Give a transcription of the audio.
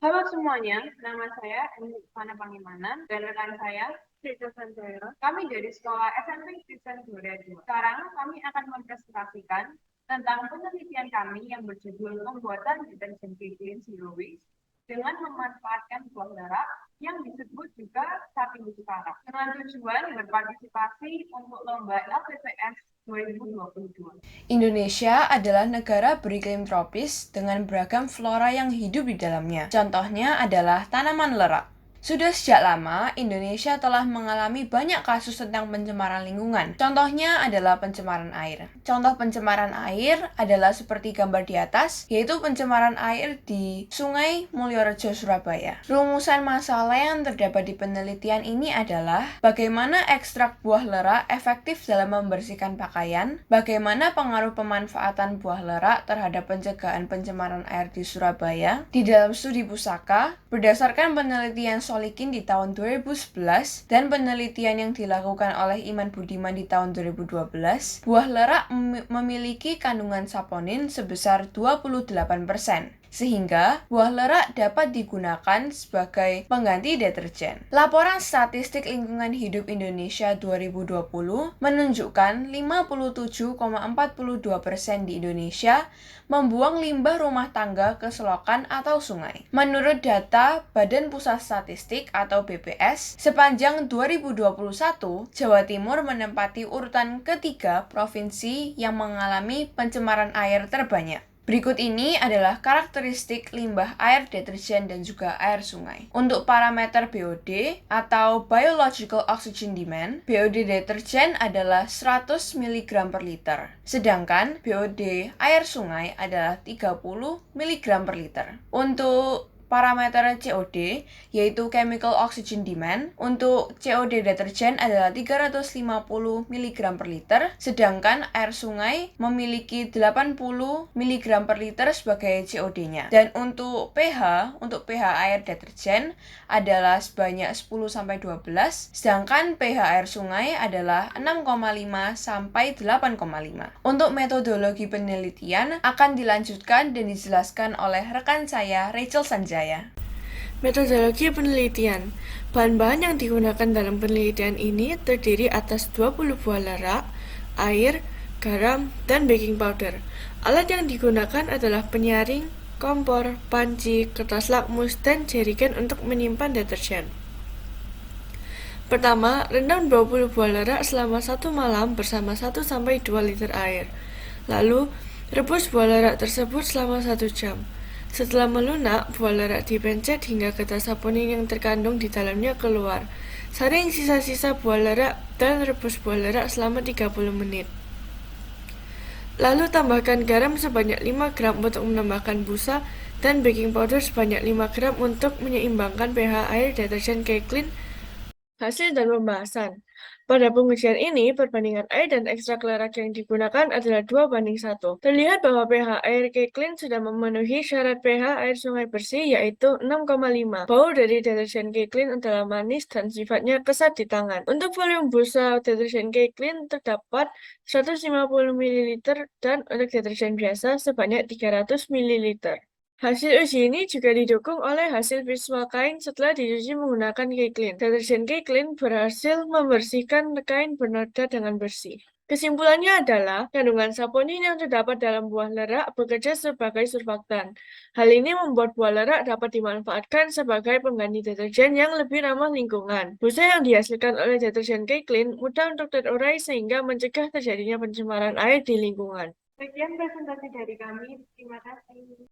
Halo semuanya, nama saya Ivana Pangimanan dan rekan saya Rachel Sanjaya. Kami dari Sekolah SMP Kristen Gloria II. Sekarang kami akan mempresentasikan tentang penelitian kami yang berjudul pembuatan deterjen clean zero waste dengan memanfaatkan buah darah yang disebut juga sapi buku karak dengan tujuan berpartisipasi untuk lomba LPPS 2022. Indonesia adalah negara beriklim tropis dengan beragam flora yang hidup di dalamnya. Contohnya adalah tanaman lerak. Sudah sejak lama, Indonesia telah mengalami banyak kasus tentang pencemaran lingkungan. Contohnya adalah pencemaran air. Contoh pencemaran air adalah seperti gambar di atas, yaitu pencemaran air di Sungai Mulyorejo, Surabaya. Rumusan masalah yang terdapat di penelitian ini adalah bagaimana ekstrak buah lerak efektif dalam membersihkan pakaian, bagaimana pengaruh pemanfaatan buah lerak terhadap pencegahan pencemaran air di Surabaya. Di dalam studi pusaka, berdasarkan penelitian Solikin di tahun 2011 dan penelitian yang dilakukan oleh Iman Budiman di tahun 2012, buah lerak memiliki kandungan saponin sebesar 28%. Sehingga buah lerak dapat digunakan sebagai pengganti deterjen. Laporan Statistik Lingkungan Hidup Indonesia 2020 menunjukkan 57,42% di Indonesia membuang limbah rumah tangga ke selokan atau sungai. Menurut data Badan Pusat Statistik atau BPS, sepanjang 2021, Jawa Timur menempati urutan ketiga provinsi yang mengalami pencemaran air terbanyak. Berikut ini adalah karakteristik limbah air deterjen dan juga air sungai. Untuk parameter BOD atau Biological Oxygen Demand, BOD deterjen adalah 100 mg per liter. Sedangkan BOD air sungai adalah 30 mg per liter. Untuk parameter COD, yaitu Chemical Oxygen Demand, untuk COD deterjen adalah 350 mg per liter, sedangkan air sungai memiliki 80 mg per liter sebagai COD-nya. Dan untuk pH air deterjen adalah sebanyak 10-12, sedangkan pH air sungai adalah 6,5 sampai 8,5. Untuk metodologi penelitian akan dilanjutkan dan dijelaskan oleh rekan saya Rachel Sanjaya. Metodologi penelitian. Bahan-bahan yang digunakan dalam penelitian ini terdiri atas 20 buah lerak, air, garam, dan baking powder. Alat yang digunakan adalah penyaring, kompor, panci, kertas lakmus, dan jerigen untuk menyimpan deterjen. Pertama, rendam 20 buah lerak selama 1 malam bersama 1-2 liter air. Lalu, rebus buah lerak tersebut selama 1 jam. Setelah melunak, buah lerak dipencet hingga kertas saponin yang terkandung di dalamnya keluar. Saring sisa-sisa buah lerak dan rebus buah lerak selama 30 menit. Lalu tambahkan garam sebanyak 5 gram untuk menambahkan busa dan baking powder sebanyak 5 gram untuk menyeimbangkan pH air deterjen K-Clean. Hasil dan pembahasan. Pada pengujian ini, perbandingan air dan ekstrak lerak yang digunakan adalah 2:1. Terlihat bahwa pH air K-Clean sudah memenuhi syarat pH air sungai bersih, yaitu 6,5. Bau dari deterjen K-Clean adalah manis dan sifatnya kesat di tangan. Untuk volume busa deterjen K-Clean terdapat 150 ml dan untuk deterjen biasa sebanyak 300 ml. Hasil uji ini juga didukung oleh hasil visual kain setelah dicuci menggunakan K-Clean. Deterjen K-Clean berhasil membersihkan kain bernoda dengan bersih. Kesimpulannya adalah, kandungan saponin yang terdapat dalam buah lerak bekerja sebagai surfaktan. Hal ini membuat buah lerak dapat dimanfaatkan sebagai pengganti deterjen yang lebih ramah lingkungan. Busa yang dihasilkan oleh deterjen K-Clean mudah untuk terurai sehingga mencegah terjadinya pencemaran air di lingkungan. Sekian presentasi dari kami. Terima kasih.